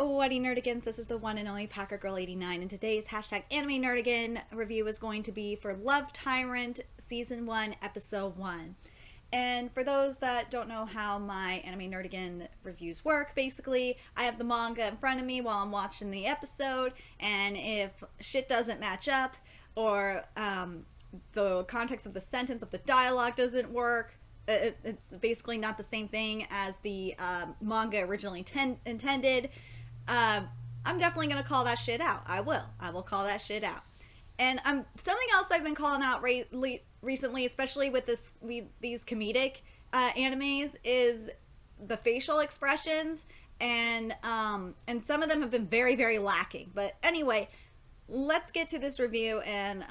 Whatty Nerdigans, this is the one and only Packer Girl 89, and today's hashtag Anime Nerdigan review is going to be for Love Tyrant Season 1, Episode 1. And for those that don't know how my Anime Nerdigan reviews work, basically, I have the manga in front of me while I'm watching the episode, and if shit doesn't match up, or the context of the sentence of the dialogue doesn't work, it's basically not the same thing as the manga originally intended, I'm definitely going to call that shit out. I will call that shit out. And something else I've been calling out recently, especially with these comedic animes, is the facial expressions, and some of them have been very, very lacking. But anyway, let's get to this review, and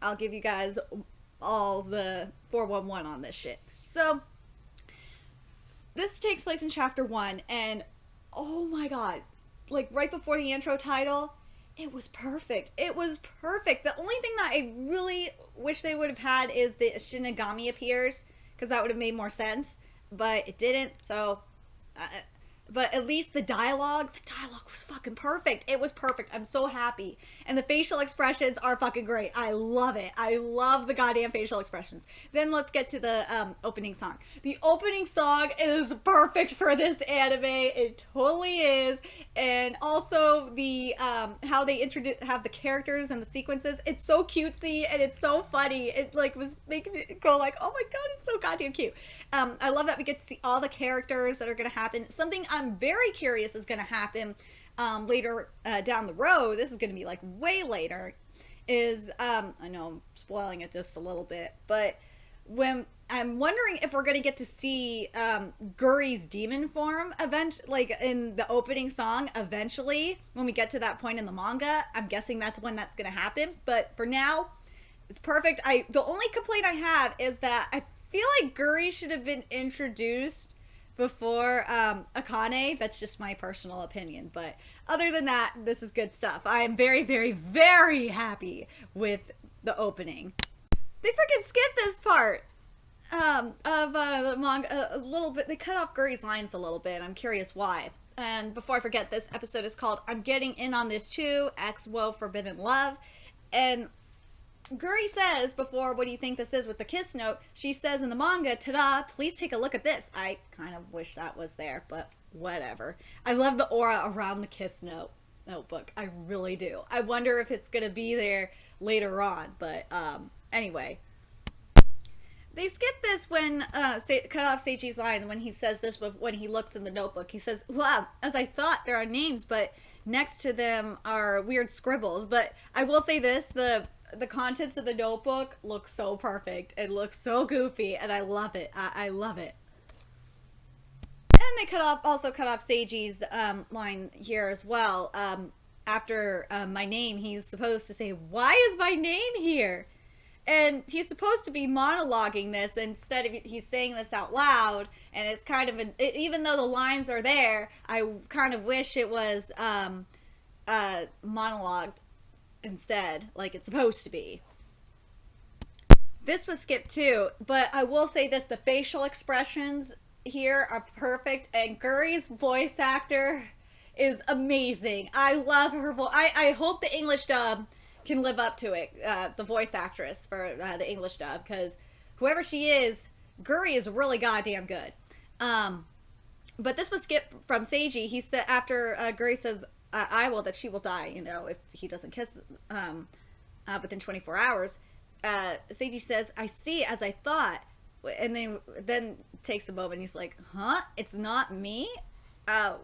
I'll give you guys all the 411 on this shit. So, this takes place in Chapter 1, and oh my god, like right before the intro title, it was perfect. It was perfect. The only thing that I really wish they would have had is the Shinigami appears, because that would have made more sense, but it didn't, so... but at least the dialogue was fucking perfect. It was perfect. I'm so happy. And the facial expressions are fucking great. I love it. I love the goddamn facial expressions. Then let's get to the opening song. The opening song is perfect for this anime. It totally is. And also the how they have the characters and the sequences. It's so cutesy and it's so funny. It like was making me go like, oh my god, it's so goddamn cute. I love that we get to see all the characters that are going to happen. Something I'm very curious is going to happen later down the road. This is going to be like way later. Is I know I'm spoiling it just a little bit, but when I'm wondering if we're going to get to see Guri's demon form like in the opening song eventually when we get to that point in the manga. I'm guessing that's when that's going to happen. But for now, it's perfect. The only complaint I have is that I feel like Guri should have been introduced before Akane. That's just my personal opinion, but other than that, this is good stuff. I am very, very, very happy with the opening. They freaking skipped this part of the manga a little bit. They cut off Guri's lines a little bit. I'm curious why. And before I forget, this episode is called I'm Getting In On This Too, XWO Forbidden Love. And Guri says before, what do you think this is with the kiss note? She says in the manga, ta-da, please take a look at this. I kind of wish that was there, but whatever. I love the aura around the kiss notebook. I really do. I wonder if it's going to be there later on, but anyway. They skip this when, cut off Seiji's line when he says this, when he looks in the notebook. He says, wow, as I thought, there are names, but next to them are weird scribbles. But I will say this, the contents of the notebook look so perfect. It looks so goofy, and I love it. I love it. And they also cut off Seiji's line here as well. After my name, he's supposed to say, why is my name here? And he's supposed to be monologuing this, and instead of he's saying this out loud, and it's kind of even though the lines are there, I kind of wish it was monologued instead, like it's supposed to be. This was skipped too, but I will say this, the facial expressions here are perfect, and Guri's voice actor is amazing. I love her voice. I hope the English dub can live up to it, the voice actress for the English dub, because whoever she is, Guri is really goddamn good. But this was skipped from Seiji. He said after Guri says, I will, that she will die, you know, if he doesn't kiss within 24 hours. Seiji says, I see, as I thought. And then takes a moment, and he's like, huh? It's not me? Well,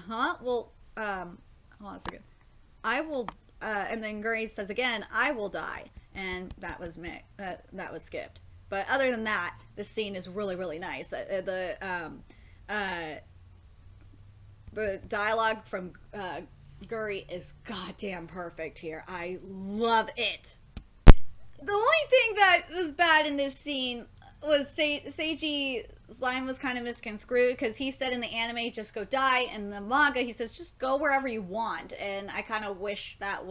hold on a second. I will, and then Guri says again, I will die. And that was that was skipped. But other than that, this scene is really, really nice. The dialogue from Guri is goddamn perfect here. I love it. The only thing that was bad in this scene was Seiji's line was kind of misconstrued, because he said in the anime, just go die. And in the manga, he says, just go wherever you want. And I kind of wish that's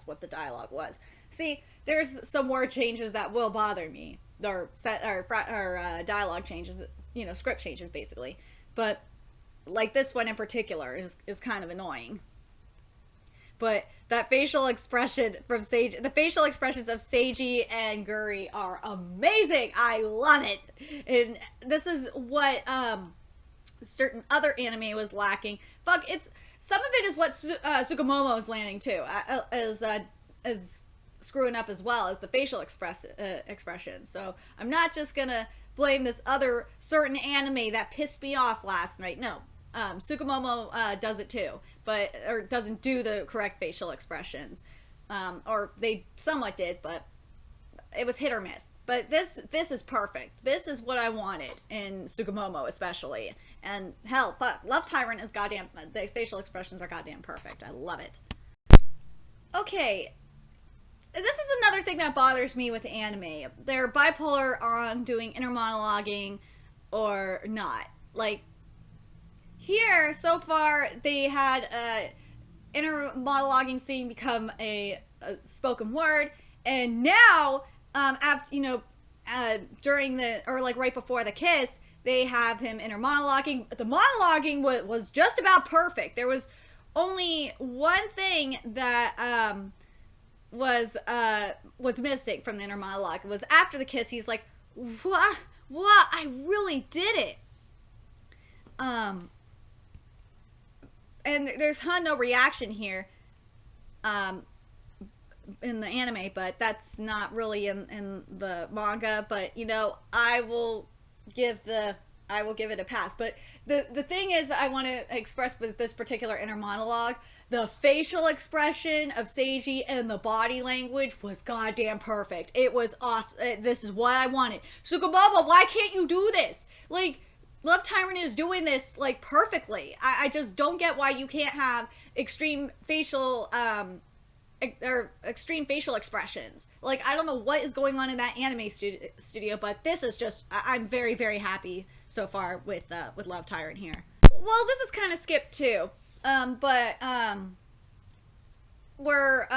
what the dialogue was. See, there's some word changes that will bother me. Or dialogue changes, you know, script changes, basically. but like this one in particular is kind of annoying. But that facial expression from Seiji, the facial expressions of Seiji and Guri are amazing. I love it. And this is what certain other anime was lacking. Fuck, it's some of it is what Tsukumomo is landing too, as screwing up as well as the facial expression. So I'm not just gonna blame this other certain anime that pissed me off last night. No, Tsukumomo does it too, or doesn't do the correct facial expressions, or they somewhat did, but it was hit or miss. But this is perfect. This is what I wanted in Tsukumomo especially, and hell, Love Tyrant is goddamn. The facial expressions are goddamn perfect. I love it. Okay. This is another thing that bothers me with anime. They're bipolar on doing inner monologuing or not. Like, here, so far, they had inner monologuing scene become a spoken word, and now, after, during right before the kiss, they have him inner monologuing. The monologuing was just about perfect. There was only one thing that, was missing from the inner monologue. It was after the kiss. He's like, what? I really did it. And there's no reaction here, in the anime, but that's not really in the manga. But I will give it a pass. But the thing is, I want to express with this particular inner monologue, the facial expression of Seiji and the body language was goddamn perfect. It was awesome. This is what I wanted. Tsukumomo, why can't you do this? Like, Love Tyrant is doing this, like, perfectly. I just don't get why you can't have extreme facial expressions. Like, I don't know what is going on in that anime studio, but this is just, I'm very, very happy so far with Love Tyrant here. Well, this is kind of skipped too. Where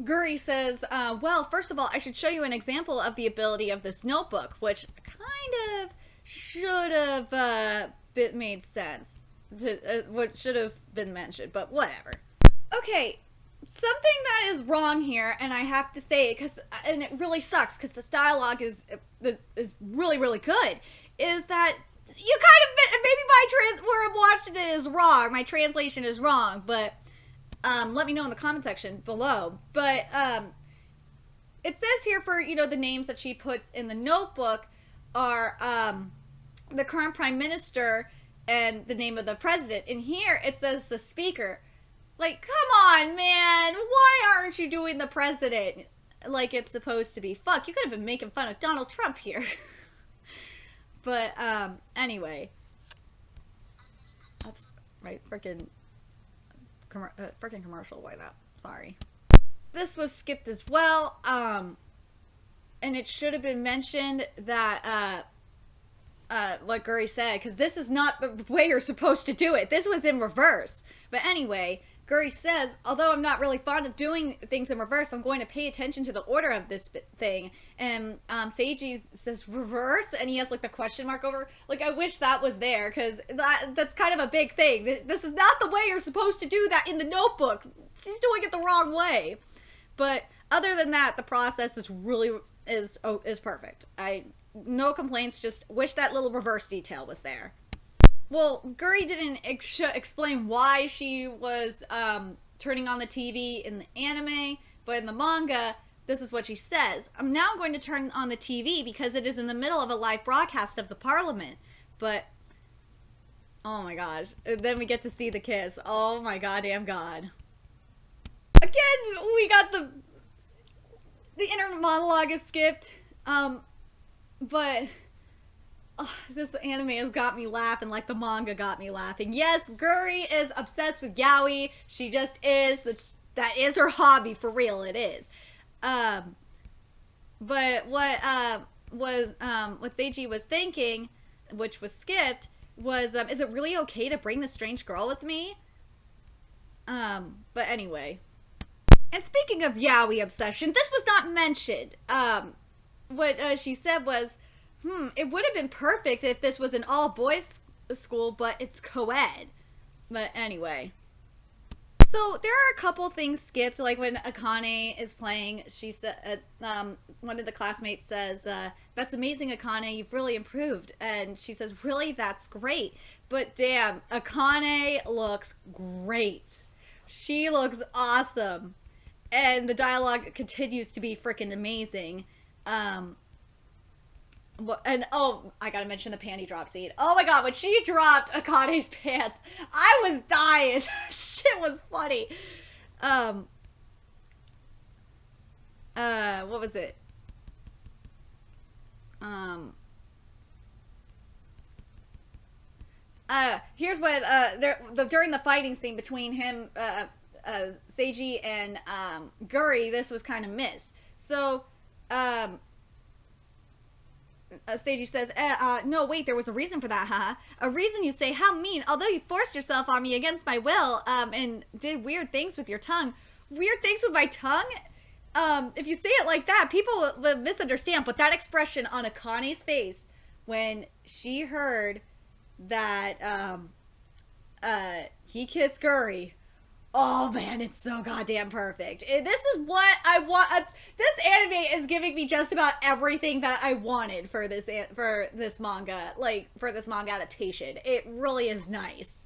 Guri says, well, first of all, I should show you an example of the ability of this notebook, which kind of should have made sense. What should have been mentioned, but whatever. Okay, something that is wrong here, and I have to say it, and it really sucks, because this dialogue is really, really good, is that you kind of, maybe where I'm watching it is wrong. My translation is wrong, but let me know in the comment section below. But it says here for, the names that she puts in the notebook are the current prime minister and the name of the president. And here it says the speaker. Like, come on, man. Why aren't you doing the president like it's supposed to be? Fuck, you could have been making fun of Donald Trump here. But, anyway. Oops. Right, frickin' commercial, why not? Sorry. This was skipped as well, and it should have been mentioned that, what Guri said, because this is not the way you're supposed to do it. This was in reverse. But anyway, Guri says, although I'm not really fond of doing things in reverse, I'm going to pay attention to the order of this thing. And Seiji says reverse, and he has like the question mark over. Like, I wish that was there, because that's kind of a big thing. This is not the way you're supposed to do that in the notebook. She's doing it the wrong way. But other than that, the process is perfect. No complaints, just wish that little reverse detail was there. Well, Guri didn't explain why she was turning on the TV in the anime, but in the manga, this is what she says. I'm now going to turn on the TV because it is in the middle of a live broadcast of the parliament. But, oh my gosh. Then we get to see the kiss. Oh my goddamn god. Again, we got the inner monologue is skipped. But... oh, this anime has got me laughing like the manga got me laughing. Yes, Guri is obsessed with yaoi. She just is. That is her hobby, for real. It is. But what Seiji was thinking, which was skipped, was is it really okay to bring this strange girl with me? But anyway. And speaking of yaoi obsession, this was not mentioned. What she said was, it would have been perfect if this was an all-boys school, but it's co-ed. But anyway. So there are a couple things skipped, like when Akane is playing, she said, one of the classmates says, "That's amazing, Akane. You've really improved." And she says, "Really? That's great." But damn, Akane looks great. She looks awesome, and the dialogue continues to be freaking amazing. And oh, I gotta mention the panty drop scene. Oh my god, when she dropped Akane's pants, I was dying. Shit was funny. What was it? Here's what during the fighting scene between him, Seiji and Guri, this was kind of missed. So, Seiji says, no, wait, there was a reason for that, huh? A reason, you say? How mean. Although you forced yourself on me against my will, and did weird things with your tongue. Weird things with my tongue? If you say it like that, people will misunderstand. But that expression on Akane's face when she heard that, he kissed Guri. Oh man, it's so goddamn perfect. This is what I want. This anime is giving me just about everything that I wanted for this manga, like for this manga adaptation. It really is nice.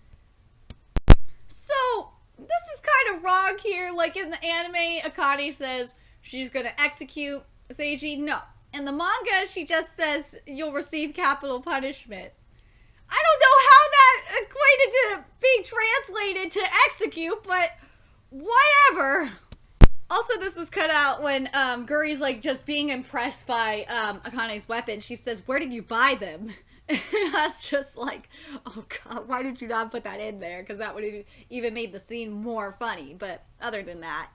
So this is kind of wrong here. Like in the anime, Akane says she's gonna execute Seiji. No, in the manga, she just says you'll receive capital punishment. I don't know how that equated to being translated to execute, but whatever. Also, this was cut out when Guri's like just being impressed by Akane's weapon. She says, "Where did you buy them?" And I was just like, oh god, why did you not put that in there? Because that would have even made the scene more funny. But other than that,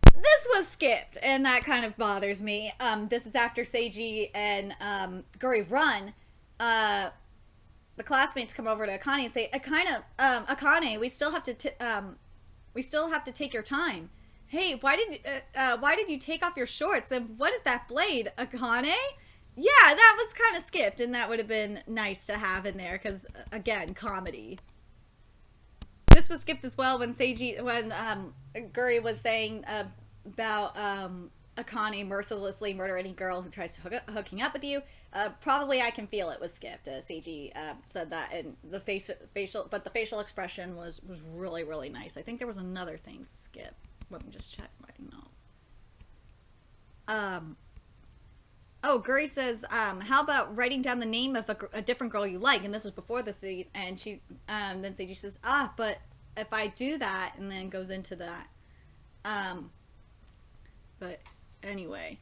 this was skipped, and that kind of bothers me. This is after Seiji and Guri run. The classmates come over to Akane and say, Akane, we still have to take your time. Hey, why did you take off your shorts? And what is that blade, Akane? Yeah, that was kind of skipped, and that would have been nice to have in there because, again, comedy. This was skipped as well when Guri was saying about Akane mercilessly murder any girl who tries to hooking up with you. Probably I can feel it was skipped. Seiji said that, and the facial expression was really, really nice. I think there was another thing skipped. Let me just check my notes. Oh, Guri says, how about writing down the name of a different girl you like? And this is before the scene, and then Seiji says, but if I do that, and then goes into that. But anyway.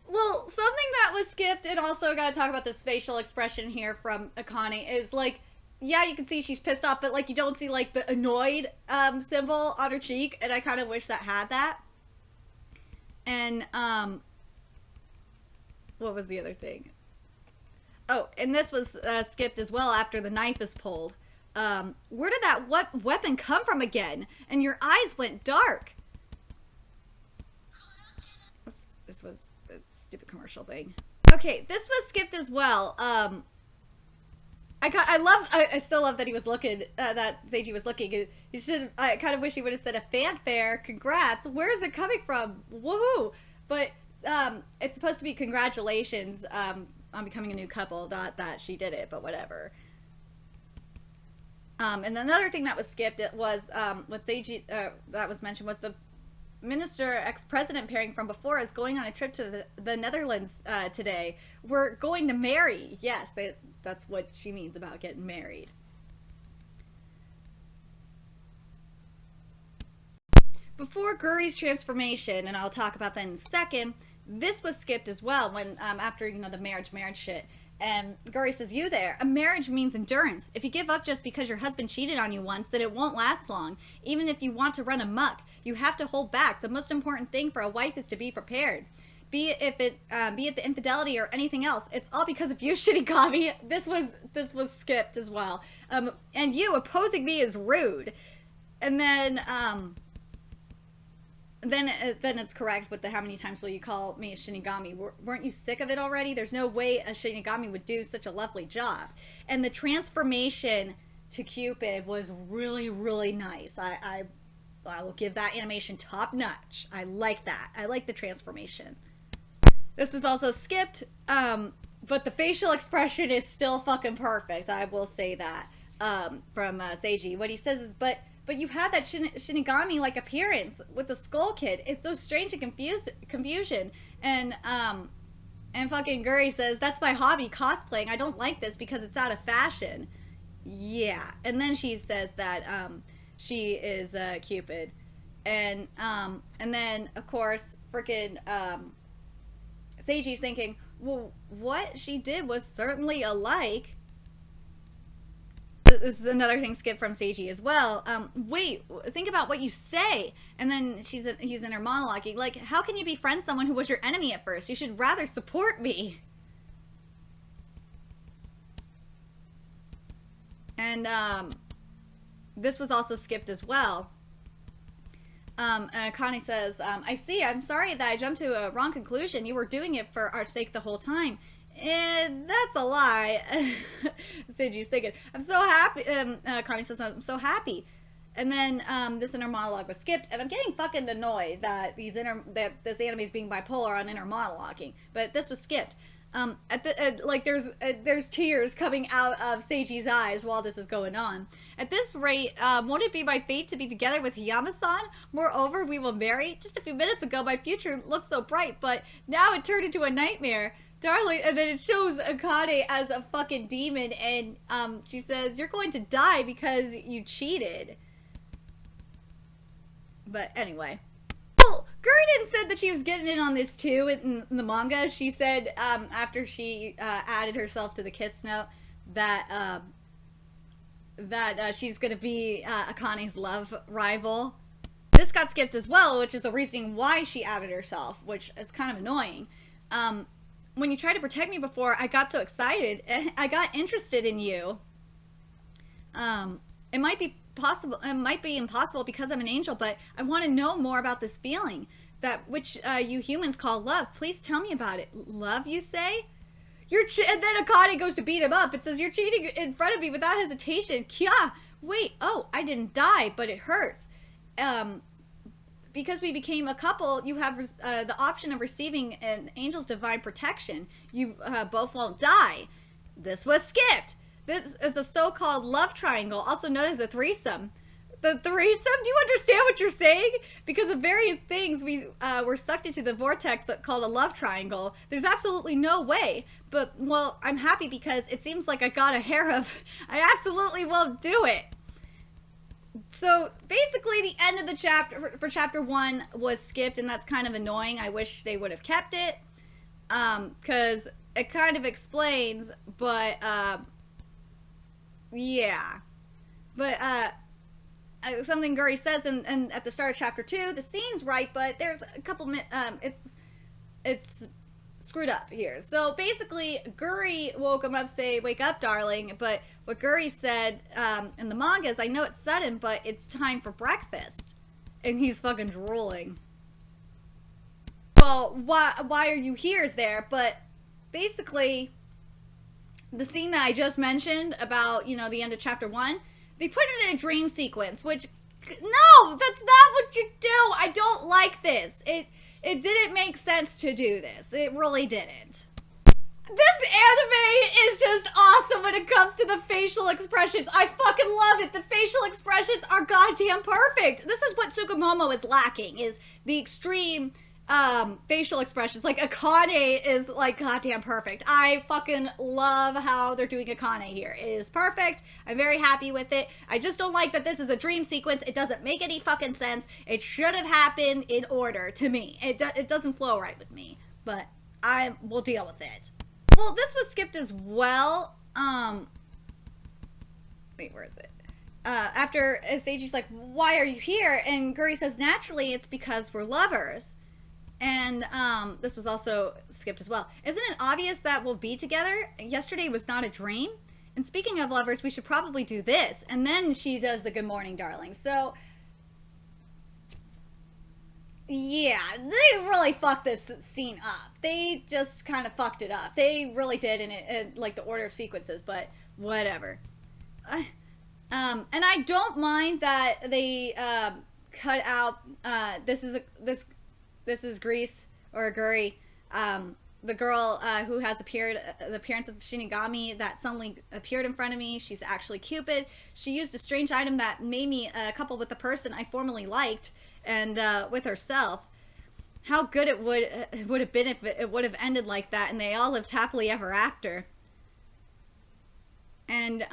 Well, something that was skipped, and also gotta talk about this facial expression here from Akane, is like, yeah, you can see she's pissed off, but like you don't see like the annoyed symbol on her cheek, and I kind of wish that had that. And what was the other thing? Oh, and this was skipped as well after the knife is pulled. Where did that weapon come from again? And your eyes went dark. Oops, this was a stupid commercial thing. Okay, this was skipped as well. I still love that he was looking, that Seiji was looking. I kind of wish he would have said a fanfare. Congrats. Where is it coming from? Woohoo! But it's supposed to be congratulations on becoming a new couple. Not that she did it, but whatever. And another thing that was skipped, it was what Seiji that was mentioned was the minister ex-president pairing from before is going on a trip to the Netherlands today. We're going to marry. Yes, that's what she means about getting married. Before Guri's transformation, and I'll talk about that in a second, this was skipped as well when after the marriage shit. And Guri says, you there, a marriage means endurance. If you give up just because your husband cheated on you once, then it won't last long. Even if you want to run amok, you have to hold back. The most important thing for a wife is to be prepared. Be it the infidelity or anything else. It's all because of you, Shinigami. This was skipped as well. And you opposing me is rude. And then then it's correct with the how many times will you call me a Shinigami? Weren't you sick of it already? There's no way a Shinigami would do such a lovely job. And the transformation to Cupid was really, really nice. I will give that animation top notch. I like that. I like the transformation. This was also skipped, but the facial expression is still fucking perfect. I will say that from Seiji. What he says is, but you have that Shinigami-like appearance with the Skull Kid. It's so strange and confusion. And fucking Guri says, that's my hobby, cosplaying. I don't like this because it's out of fashion. Yeah. And then she says that she is Cupid. And then, of course, freaking Seiji's thinking, well, what she did was certainly alike. This is another thing skipped from Seiji as well. Wait, think about what you say. And then he's in her monologue. Like, how can you befriend someone who was your enemy at first? You should rather support me. And this was also skipped as well. Connie says, I see, I'm sorry that I jumped to a wrong conclusion. You were doing it for our sake the whole time. That's a lie. Seiji's thinking, I'm so happy. Connie says, I'm so happy. And then this inner monologue was skipped, and I'm getting fucking annoyed that this anime is being bipolar on inner monologuing. But this was skipped. There's tears coming out of Seiji's eyes while this is going on. At this rate, won't it be my fate to be together with Hiyama-san? Moreover, we will marry. Just a few minutes ago, my future looked so bright, but now it turned into a nightmare. Darling, and then it shows Akane as a fucking demon, and she says, you're going to die because you cheated. But anyway. Well, Gurden said that she was getting in on this too in the manga. She said after she added herself to the Kiss Note that she's going to be Akane's love rival. This got skipped as well, which is the reasoning why she added herself, which is kind of annoying. When you tried to protect me before, I got so excited. I got interested in you. It might be possible. It might be impossible because I'm an angel, but I want to know more about this feeling that which you humans call love. Please tell me about it. Love, you say? And then Akane goes to beat him up. It says, you're cheating in front of me without hesitation. Kya! Wait, oh, I didn't die, but it hurts. Because we became a couple, you have the option of receiving an angel's divine protection. You both won't die. This was skipped. This is a so-called love triangle, also known as a threesome. The threesome? Do you understand what you're saying? Because of various things, we were sucked into the vortex called a love triangle. There's absolutely no way. But, well, I'm happy because it seems like I got a hair of. I absolutely won't do it. So, basically, the end of the chapter, for chapter 1, was skipped, and that's kind of annoying. I wish they would have kept it. Because it kind of explains, but, yeah. But, something Guri says and at the start of chapter 2, the scene's right, but there's a couple, it's screwed up here. So basically, Guri woke him up, say, wake up, darling, but what Guri said in the manga is, I know it's sudden, but it's time for breakfast. And he's fucking drooling. Well, why are you here is there, but basically, the scene that I just mentioned about, you know, the end of chapter 1, they put it in a dream sequence, which, no, that's not what you do. I don't like this. It didn't make sense to do this. It really didn't. This anime is just awesome when it comes to the facial expressions. I fucking love it. The facial expressions are goddamn perfect. This is what Tsukumomo is lacking, is the extreme facial expressions. Like, Akane is, like, goddamn perfect. I fucking love how they're doing Akane here. It is perfect. I'm very happy with it. I just don't like that this is a dream sequence. It doesn't make any fucking sense. It should have happened in order to me. It doesn't flow right with me. But I will deal with it. Well, this was skipped as well. Wait, where is it? After Seiji's like, why are you here? And Guri says, naturally, it's because we're lovers. And this was also skipped as well. Isn't it obvious that we'll be together? Yesterday was not a dream. And speaking of lovers, we should probably do this. And then she does the good morning, darling. So Yeah, they really fucked this scene up. They just kind of fucked it up. They really did in like the order of sequences, but whatever. And I don't mind that they cut out. This is Grease or Guri, the girl who has appeared, the appearance of Shinigami that suddenly appeared in front of me. She's actually Cupid. She used a strange item that made me couple with the person I formerly liked, and with herself. How good it would have been if it would have ended like that, and they all lived happily ever after. And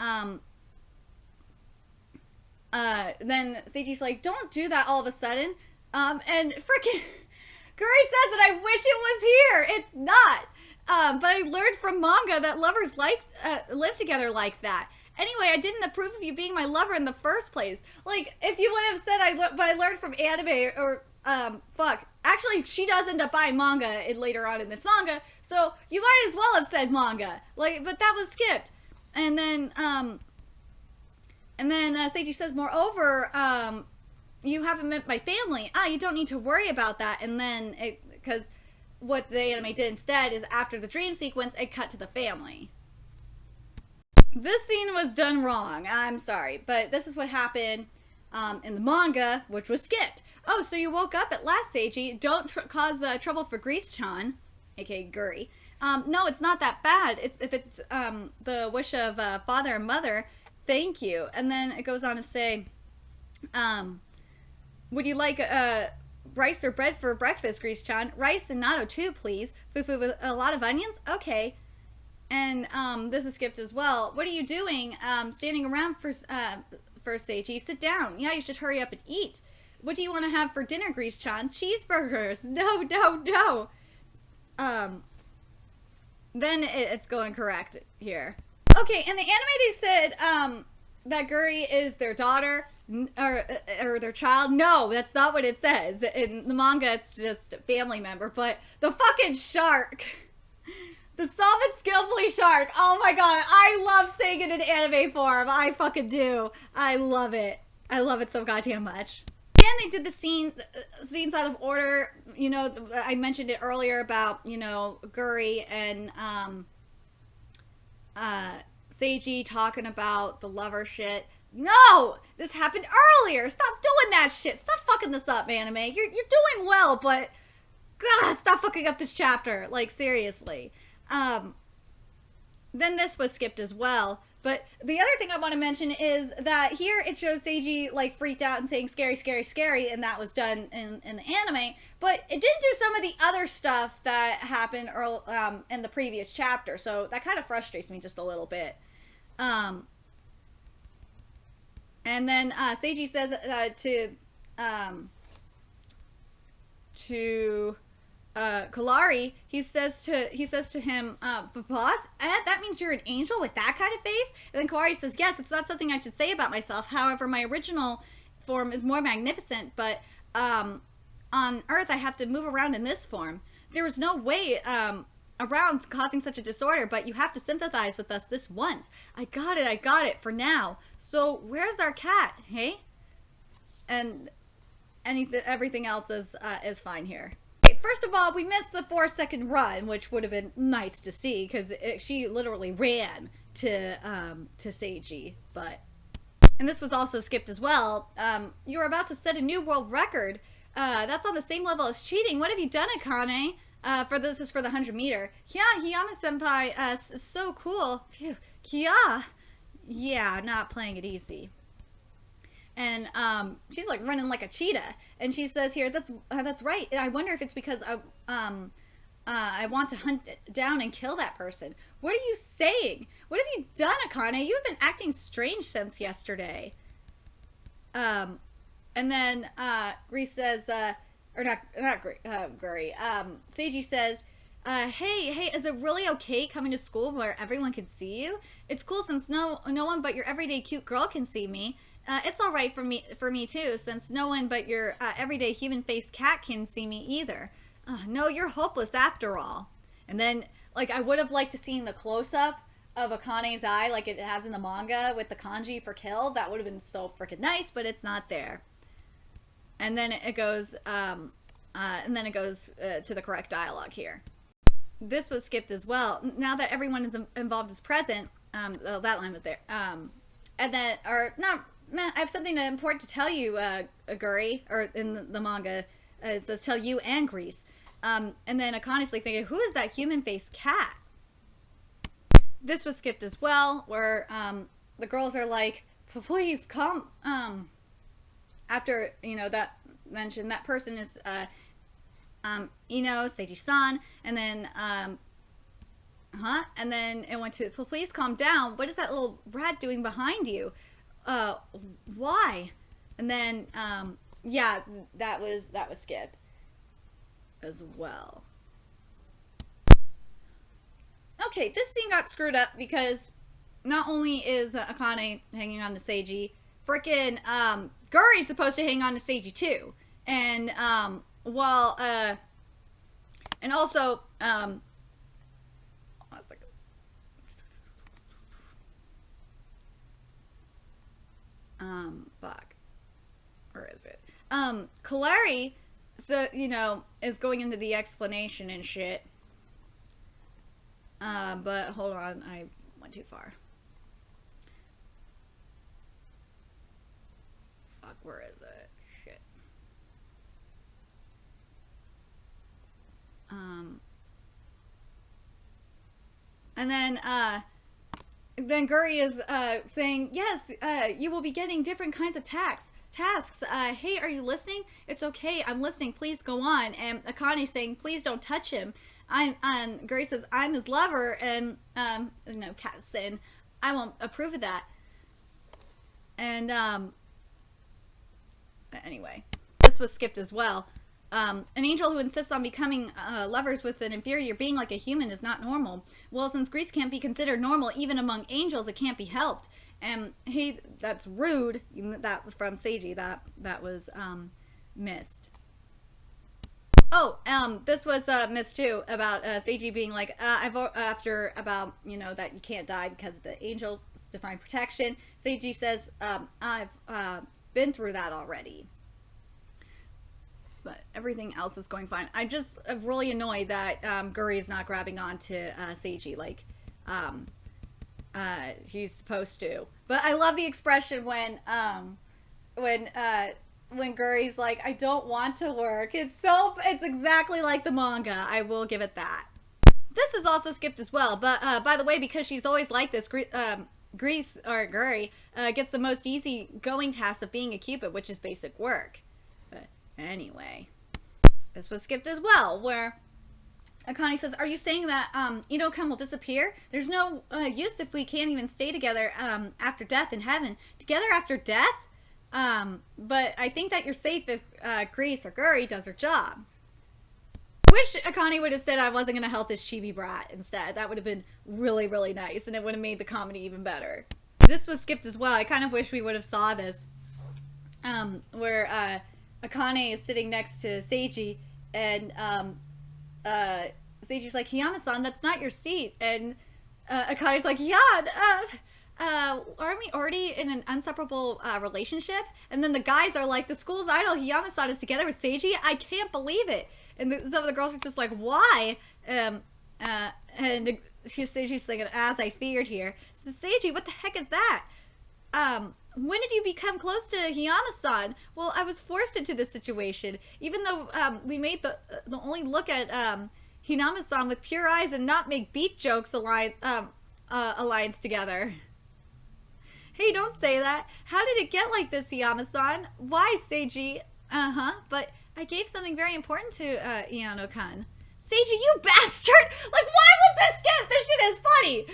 then Seiji's like, don't do that all of a sudden. And freaking Guri says that I wish it was here. It's not. But I learned from manga that lovers live together like that. Anyway, I didn't approve of you being my lover in the first place. Like, if you would have said but I learned from anime or fuck. Actually, she does end up buying manga later on in this manga, so you might as well have said manga. Like, but that was skipped. And then Seiji says, moreover, you haven't met my family. You don't need to worry about that. And then, because what the anime did instead is after the dream sequence, it cut to the family. This scene was done wrong. I'm sorry, but this is what happened in the manga, which was skipped. Oh, so you woke up at last, Seiji. Don't cause trouble for Grease-chan, aka Guri. No, it's not that bad. If it's the wish of father and mother, thank you. And then it goes on to say, would you like rice or bread for breakfast, Grease-chan? Rice and natto too, please. Fufu with a lot of onions? Okay. And this is skipped as well. What are you doing? Standing around for Seiji. Sit down. Yeah, you should hurry up and eat. What do you want to have for dinner, Grease-chan? Cheeseburgers. No, no, no. Then it's going correct here. Okay, in the anime they said that Guri is their daughter or their child. No, that's not what it says. In the manga, it's just a family member. But the fucking shark. The soft and skillfully shark. Oh my god, I love seeing it in anime form. I fucking do. I love it. I love it so goddamn much. Again, they did the scenes out of order. You know, I mentioned it earlier about, you know, Guri and Seiji talking about the lover shit. No! This happened earlier! Stop doing that shit! Stop fucking this up, anime. You're doing well, but God, stop fucking up this chapter. Like, seriously. Then this was skipped as well. But the other thing I want to mention is that here it shows Seiji like freaked out and saying scary, scary, scary, and that was done in the anime. But it didn't do some of the other stuff that happened in the previous chapter, so that kind of frustrates me just a little bit. And then Seiji says to Kalari, he says to him, boss, that means you're an angel with that kind of face? And then Kalari says, yes, it's not something I should say about myself. However, my original form is more magnificent, but on Earth I have to move around in this form. There was no way around causing such a disorder, but you have to sympathize with us this once. I got it for now. So where's our cat, hey? And everything else is fine here. First of all, we missed the 4-second run, which would have been nice to see because she literally ran to Seiji. And this was also skipped as well. You're about to set a new world record. That's on the same level as cheating. What have you done, Akane? This is for the 100-meter. Yeah, Hiyama-senpai, so cool. Phew. Kia. Yeah, not playing it easy. And she's like running like a cheetah, and she says here, that's right. I wonder if it's because I want to hunt down and kill that person. What are you saying? What have you done, Akane? You have been acting strange since yesterday. And then Guri says, or not Guri. Seiji says, hey, is it really okay coming to school where everyone can see you? It's cool since no one but your everyday cute girl can see me. It's all right for me too, since no one but your everyday human-faced cat can see me either. No, you're hopeless after all. And then, like, I would have liked to seen the close-up of Akane's eye, like it has in the manga with the kanji for kill. That would have been so freaking nice, but it's not there. And then it goes, And then it goes to the correct dialogue here. This was skipped as well. Now that everyone is involved is present, that line was there. And then, or not, I have something important to tell you, Guri, or in the manga, it says tell you and Grease. And then Akane's like thinking, who is that human-faced cat? This was skipped as well, where the girls are like, please come. After, that mentioned, that person is Ino, Seiji-san, and then, and then it went to, please calm down. What is that little rat doing behind you? Why? And then, yeah, that was skipped as well. Okay, this scene got screwed up because not only is Akane hanging on to Seiji, frickin' Guri's supposed to hang on to Seiji too. And, and also, fuck. Where is it? Kalari, so, is going into the explanation and shit. But hold on, I went too far. Fuck, where is it? Shit. And then Guri is saying, yes, you will be getting different kinds of tasks. Hey, are you listening? It's okay, I'm listening, please go on. And Akane's saying, please don't touch him. And Guri says, I'm his lover, and Kat's saying, I won't approve of that. And anyway, this was skipped as well. An angel who insists on becoming lovers with an inferior being like a human is not normal. Well, since Grease can't be considered normal even among angels, it can't be helped. And hey, that's rude. That from Seiji, that was missed. Oh, this was missed too, about Seiji being like, after about, that you can't die because the angel's divine protection. Seiji says, I've been through that already. But everything else is going fine. I'm just really annoyed that Guri is not grabbing onto Seiji like he's supposed to. But I love the expression when Guri's like, I don't want to work. It's exactly like the manga. I will give it that. This is also skipped as well. But by the way, because she's always like this, Grease, or Guri, gets the most easy going task of being a Cupid, which is basic work. But anyway, this was skipped as well, where Akane says, are you saying that Ino-kun will disappear? There's no use if we can't even stay together after death in heaven. Together after death? But I think that you're safe if Grease or Guri does her job. Wish Akane would have said I wasn't going to help this chibi brat instead. That would have been really, really nice, and it would have made the comedy even better. This was skipped as well. I kind of wish we would have saw this. Where Akane is sitting next to Seiji, and Seiji's like, Hiyama-san, that's not your seat. And Akane's like, yeah, aren't we already in an inseparable relationship? And then the guys are like, the school's idol Hiyama-san is together with Seiji? I can't believe it. And some of the girls are just like, why? And Seiji's thinking, as I feared here. So Seiji, what the heck is that? When did you become close to Hiyama-san? Well, I was forced into this situation. Even though we made the only look at Hiyama-san with pure eyes and not make beat jokes alliance together. Hey, don't say that. How did it get like this, Hiyama-san? Why, Seiji? But I gave something very important to Ino-kun. Seiji, you bastard! Like, why was this skipped? This shit is funny!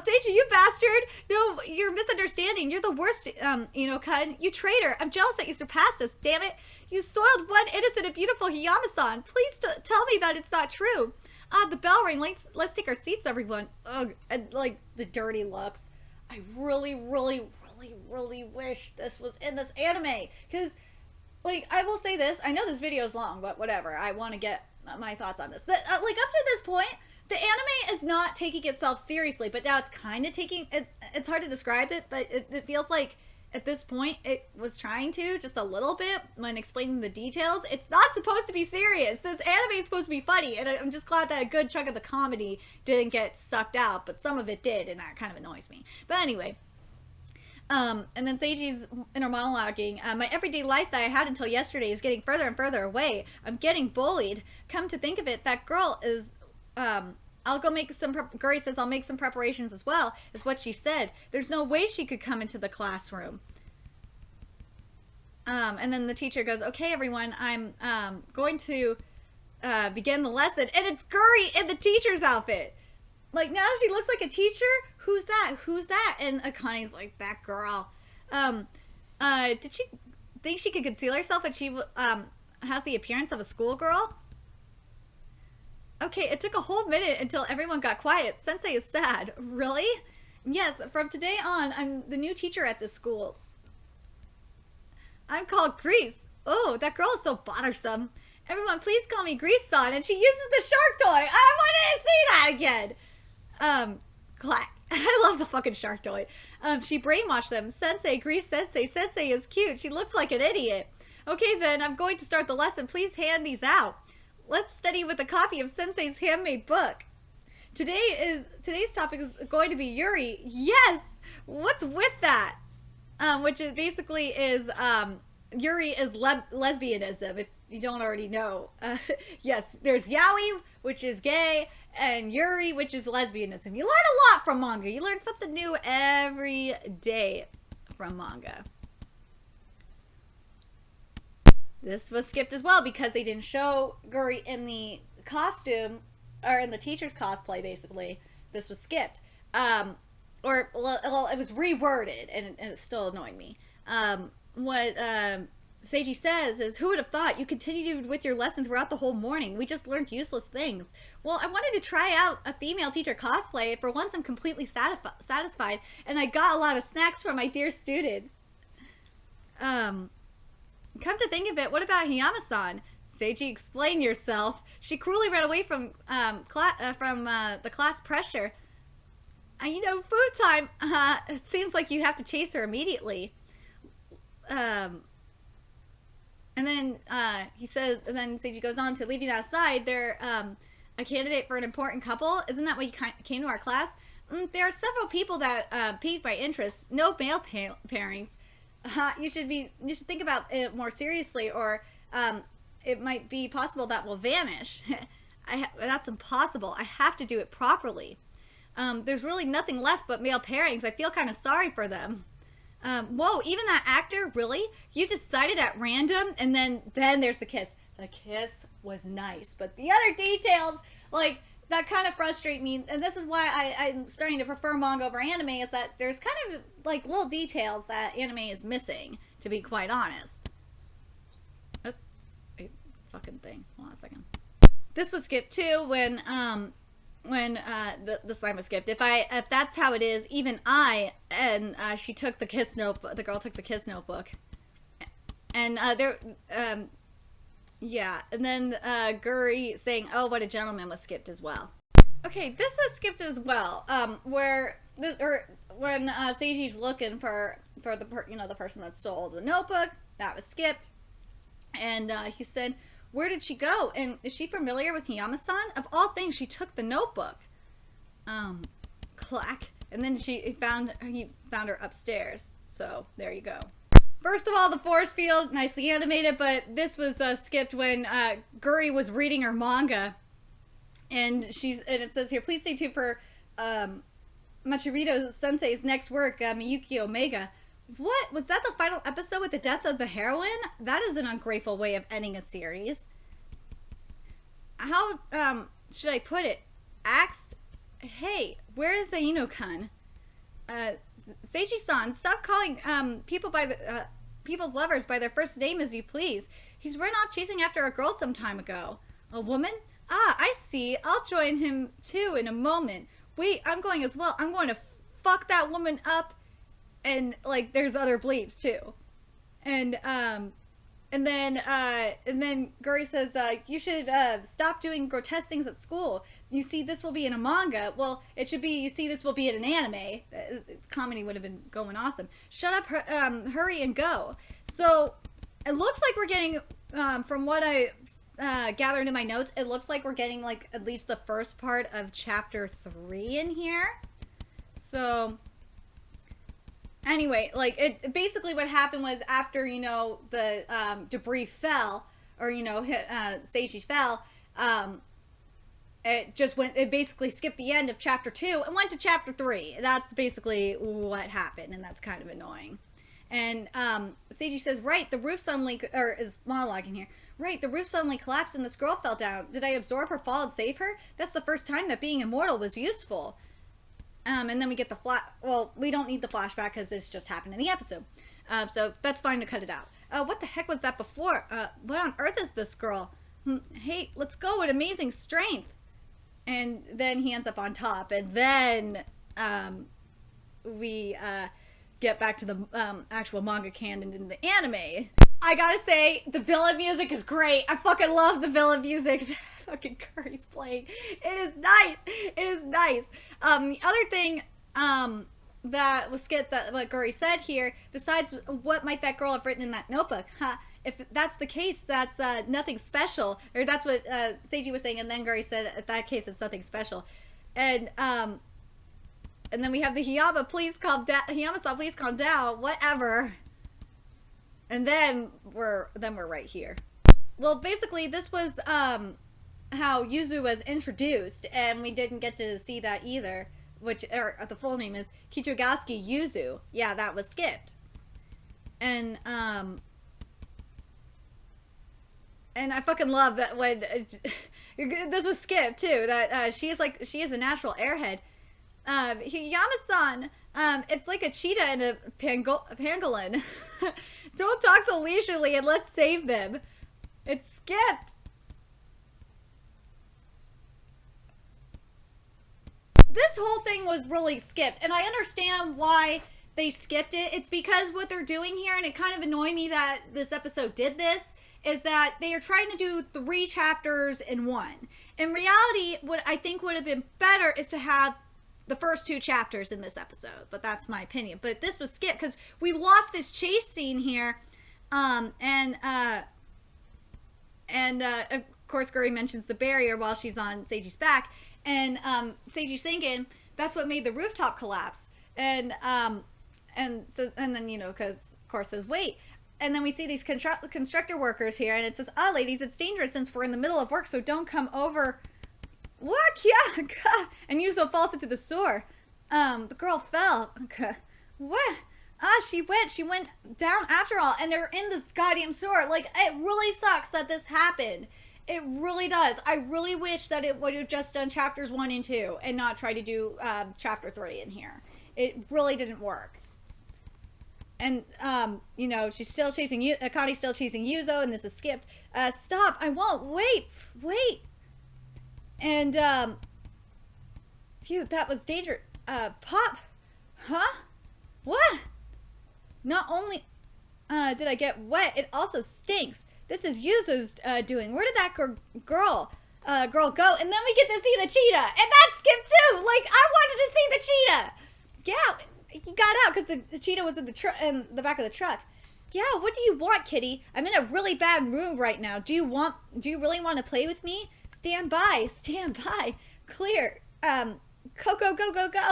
Seiji, you bastard! No, you're misunderstanding. You're the worst, Ino-kun. You traitor. I'm jealous that you surpassed us, damn it. You soiled one innocent and beautiful Hiyama-san. Please tell me that it's not true. The bell rang. Let's take our seats, everyone. Ugh, and, like, the dirty looks. I really, really, really, really wish this was in this anime. Because, like, I will say this. I know this video is long, but whatever. I want to get my thoughts on this. Like, up to this point, the anime is not taking itself seriously, but now it's kind of taking it. It's hard to describe it, but it feels like at this point it was trying to just a little bit when explaining the details. It's not supposed to be serious. This anime is supposed to be funny, and I'm just glad that a good chunk of the comedy didn't get sucked out, but some of it did, and that kind of annoys me. But anyway, and then Seiji's inner monologuing. My everyday life that I had until yesterday is getting further and further away. I'm getting bullied. Come to think of it, that girl is, I'll go make some, Guri says I'll make some preparations as well, is what she said. There's no way she could come into the classroom. And then the teacher goes, okay, everyone, I'm going to begin the lesson. And it's Guri in the teacher's outfit. Like, now she looks like a teacher? Who's that? Who's that? And Akane's like, that girl. Did she think she could conceal herself and she has the appearance of a schoolgirl? Okay, it took a whole minute until everyone got quiet. Sensei is sad. Really? Yes, from today on, I'm the new teacher at this school. I'm called Grease. Oh, that girl is so bothersome. Everyone, please call me Grease-san. And she uses the shark toy. I wanted to see that again. Clack. I love the fucking shark toy. She brainwashed them. Sensei, Grease Sensei. Sensei is cute. She looks like an idiot. Okay, then, I'm going to start the lesson. Please hand these out. Let's study with a copy of Sensei's handmade book. Today's topic is going to be Yuri. Yes! What's with that? Which it basically is, Yuri is lesbianism, if you don't already know. Yes, there's yaoi, which is gay, and Yuri, which is lesbianism. You learn a lot from manga. You learn something new every day from manga. This was skipped as well because they didn't show Guri in the costume, or in the teacher's cosplay, basically. This was skipped. Well, it was reworded, and it still annoyed me. What Seiji says is, who would have thought you continued with your lesson throughout the whole morning? We just learned useless things. Well, I wanted to try out a female teacher cosplay. For once, I'm completely satisfied, and I got a lot of snacks from my dear students. Come to think of it, what about Hiyama-san? Seiji, explain yourself. She cruelly ran away from the class pressure. You know, food time. It seems like you have to chase her immediately. And then he says, and then Seiji goes on to, leaving that aside, they're a candidate for an important couple. Isn't that why you came to our class? There are several people that piqued my interest. No male pairings. You should think about it more seriously, or it might be possible that will vanish. That's impossible. I have to do it properly. There's really nothing left but male pairings. I feel kind of sorry for them. Whoa, even that actor? Really? You decided at random? And then there's the kiss. The kiss was nice, but the other details, like, that kind of frustrate me. And this is why I'm starting to prefer manga over anime, is that there's kind of, like, little details that anime is missing, to be quite honest. Oops. Wait, fucking thing. Hold on a second. This was skipped, too, when the slime was skipped. If that's how it is, even she took the kiss notebook. The girl took the kiss notebook, and yeah, and then Guri saying, "Oh, what a gentleman," was skipped as well. Okay, this was skipped as well. When Seiji's looking for the person that stole the notebook, that was skipped, and he said, where did she go? And is she familiar with Hiyama-san? Of all things, she took the notebook. Clack. And then he found her upstairs. So, there you go. First of all, the force field, nicely animated, but this was skipped when Guri was reading her manga. And it says here, please stay tuned for Machirito Sensei's next work, Miyuki Omega. What? Was that the final episode with the death of the heroine? That is an ungrateful way of ending a series. How, should I put it? Axed? Hey, where is Zaino-kun? Seiji-san, stop calling, people's lovers by their first name as you please. He's run off chasing after a girl some time ago. A woman? Ah, I see. I'll join him, too, in a moment. Wait, I'm going as well. I'm going to fuck that woman up. And, like, there's other bleeps, too. And, And then Guri says, you should stop doing grotesque things at school. You see, this will be in a manga. Well, it should be, you see, this will be in an anime. Comedy would have been going awesome. Shut up, hurry and go. So it looks like we're getting, from what I gathered in my notes, it looks like we're getting like at least the first part of chapter 3 in here. So anyway, like, it basically what happened was after, you know, the debris fell, or, you know, Seiji fell, it basically skipped the end of chapter 2 and went to chapter 3. That's basically what happened, and that's kind of annoying. And Seiji says, right, the roof suddenly, or is monologuing here, right, the roof suddenly collapsed and this girl fell down. Did I absorb her fall and save her? That's the first time that being immortal was useful. And then we get the well, we don't need the flashback because this just happened in the episode. So that's fine to cut it out. What the heck was that before? What on earth is this girl? Hey, let's go with amazing strength. And then he ends up on top. And then we get back to the actual manga canon in the anime. I gotta say, the villain music is great. I fucking love the villain music. Fucking Curry's playing. It is nice. It is nice. The other thing that was skipped, that what Guri said here, besides what might that girl have written in that notebook? If that's the case, that's nothing special. Or that's what Seiji was saying, and then Guri said, in that case, it's nothing special. And then we have the Hiyama, please calm down. Hiyama-san, please calm down. Whatever. And then we're right here. Well, basically, this was how Yuzu was introduced, and we didn't get to see that either. Which, or the full name is Kichigasuki Yuzu. Yeah, that was skipped. And I fucking love that when this was skipped too. That she is a natural airhead. Hiyama-san, it's like a cheetah and a pangolin. Don't talk so leisurely and let's save them. It's skipped. This whole thing was really skipped, and I understand why they skipped it. It's because what they're doing here, and it kind of annoyed me that this episode did this, is that they are trying to do 3 chapters in one. In reality, what I think would have been better is to have the first 2 chapters in this episode, but that's my opinion. But this was skipped because we lost this chase scene here, and of course Guri mentions the barrier while she's on Seiji's back, and Seiji's thinking that's what made the rooftop collapse, and then, you know, because of course says wait, and then we see these constructor workers here, and it says, ladies, it's dangerous since we're in the middle of work, so don't come over. What? Yeah. And Yuzo falls into the sewer. The girl fell. Okay. What? She went down after all, and they're in this goddamn sewer. Like, it really sucks that this happened. It really does. I really wish that it would have just done chapters 1 and 2 and not try to do chapter 3 in here. It really didn't work. And, you know, she's still chasing Akani's still chasing Yuzo, and this is skipped. Stop. I won't. Wait. And, phew, that was dangerous. Pop? Huh? What? Not only, did I get wet, it also stinks. This is Yuzu's, doing. Where did that girl go? And then we get to see the cheetah. And that's skipped too! Like, I wanted to see the cheetah! Yeah, he got out because the cheetah was in the back of the truck. Yeah, what do you want, kitty? I'm in a really bad mood right now. Do you really want to play with me? Stand by. Clear. Go.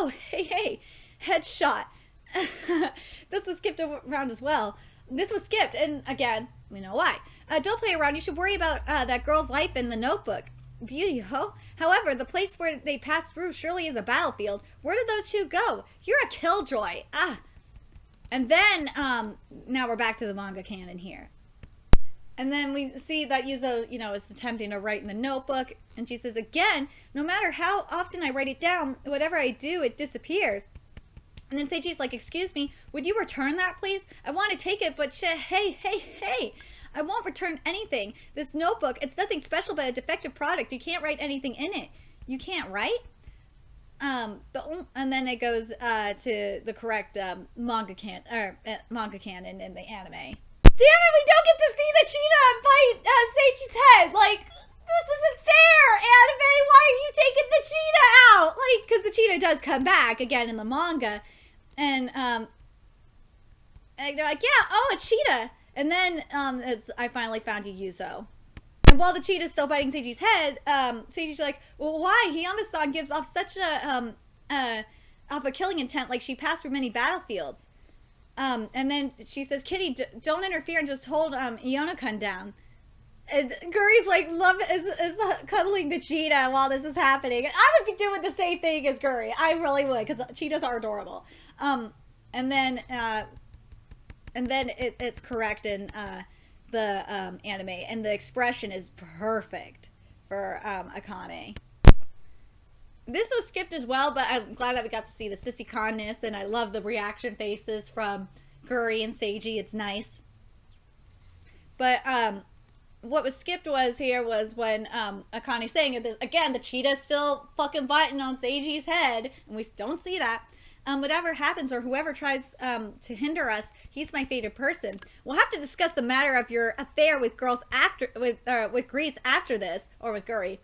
Hey. Headshot. This was skipped around as well. This was skipped, and again, we know why. Don't play around. You should worry about that girl's life in the notebook. Beauty, ho. However, the place where they passed through surely is a battlefield. Where did those 2 go? You're a killjoy. And then, now we're back to the manga canon here. And then we see that Yuzo, you know, is attempting to write in the notebook. And she says, again, no matter how often I write it down, whatever I do, it disappears. And then Seiji's like, excuse me, would you return that, please? I want to take it, but hey. I won't return anything. This notebook, it's nothing special but a defective product. You can't write anything in it. You can't write? And then it goes to the correct manga canon in the anime. damn it, we don't get to see the cheetah bite Seiji's head. Like, this isn't fair, anime. Why are you taking the cheetah out? Like, because the cheetah does come back again in the manga, and they're like, yeah, oh, a cheetah. And then I finally found Yuzo. And while the cheetah's still biting Seiji's head, Seiji's like, well, why? Hiyama-san gives off such a killing intent, like she passed through many battlefields. And then she says, Kitty, don't interfere and just hold Ionokun down. And Guri's like, is cuddling the cheetah while this is happening. I would be doing the same thing as Guri. I really would, because cheetahs are adorable. And then it's correct in the anime, and the expression is perfect for Akane. This was skipped as well, but I'm glad that we got to see the sissy con-ness, and I love the reaction faces from Guri and Seiji. It's nice. But what was skipped was when Akane's saying this again, the cheetah's still fucking biting on Seiji's head, and we don't see that. Whatever happens or whoever tries to hinder us, he's my favorite person. We'll have to discuss the matter of your affair with girls with Grease after this, or with Guri.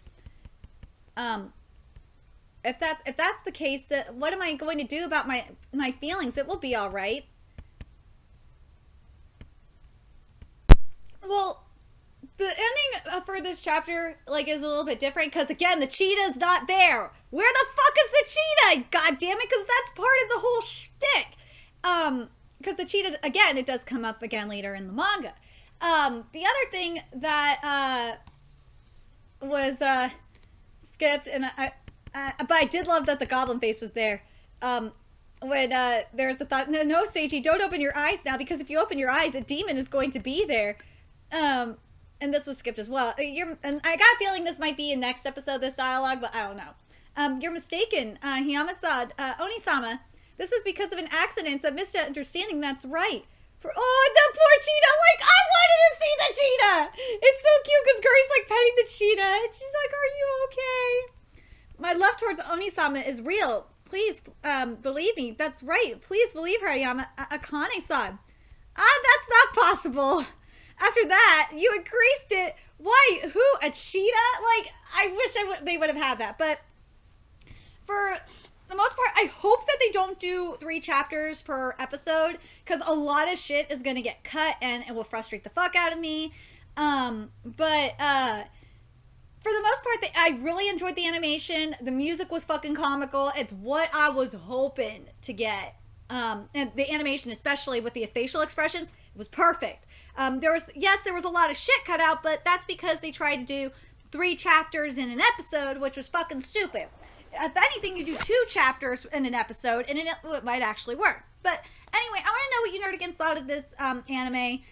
If that's the case, that what am I going to do about my feelings? It will be all right. Well, the ending for this chapter is a little bit different, because again, the cheetah's not there. Where the fuck is the cheetah? God damn it, because that's part of the whole shtick. Because the cheetah, again, it does come up again later in the manga. The other thing that was skipped, and but I did love that the goblin face was there. When there's the thought, no, Seiji, don't open your eyes now, because if you open your eyes, a demon is going to be there. And this was skipped as well. And I got a feeling this might be in next episode, this dialogue, but I don't know. You're mistaken, Hiyama-san, Oni-sama. This was because of an accident, a misunderstanding, that's right. The poor cheetah, I wanted to see the cheetah! It's so cute, because Guri's, petting the cheetah, and she's like, are you okay? My love towards Oni-sama is real. Please, believe me. That's right. Please believe her, Akane-san. That's not possible. After that, you increased it. Why? Who? A cheetah? I wish they would have had that. But for the most part, I hope that they don't do 3 chapters per episode, because a lot of shit is going to get cut, and it will frustrate the fuck out of me. But for the most part, I really enjoyed the animation. The music was fucking comical. It's what I was hoping to get. And the animation, especially with the facial expressions, it was perfect. There was a lot of shit cut out, but that's because they tried to do 3 chapters in an episode, which was fucking stupid. If anything, you do 2 chapters in an episode, and it might actually work. But anyway, I want to know what you nerdigans thought of this anime,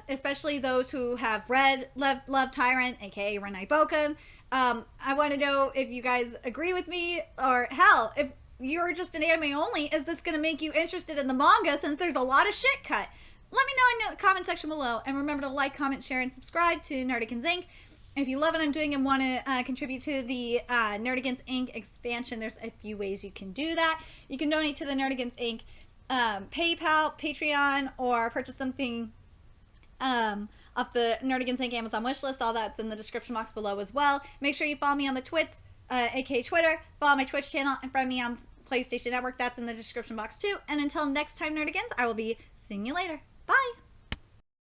especially those who have read Love Tyrant, aka Renai Boukon. I want to know if you guys agree with me, or hell, if you're just an anime only, is this going to make you interested in the manga, since there's a lot of shit cut? Let me know in the comment section below, and remember to like, comment, share, and subscribe to Nerdigans Inc. If you love what I'm doing and want to contribute to the Nerdigans Inc. expansion, there's a few ways you can do that. You can donate to the Nerdigans Inc. PayPal, Patreon, or purchase something off the Nerdigans Inc. Amazon wishlist. All that's in the description box below as well. Make sure you follow me on the Twits, aka Twitter. Follow my Twitch channel, and friend me on PlayStation Network. That's in the description box too. And until next time, Nerdigans, I will be seeing you later. Bye!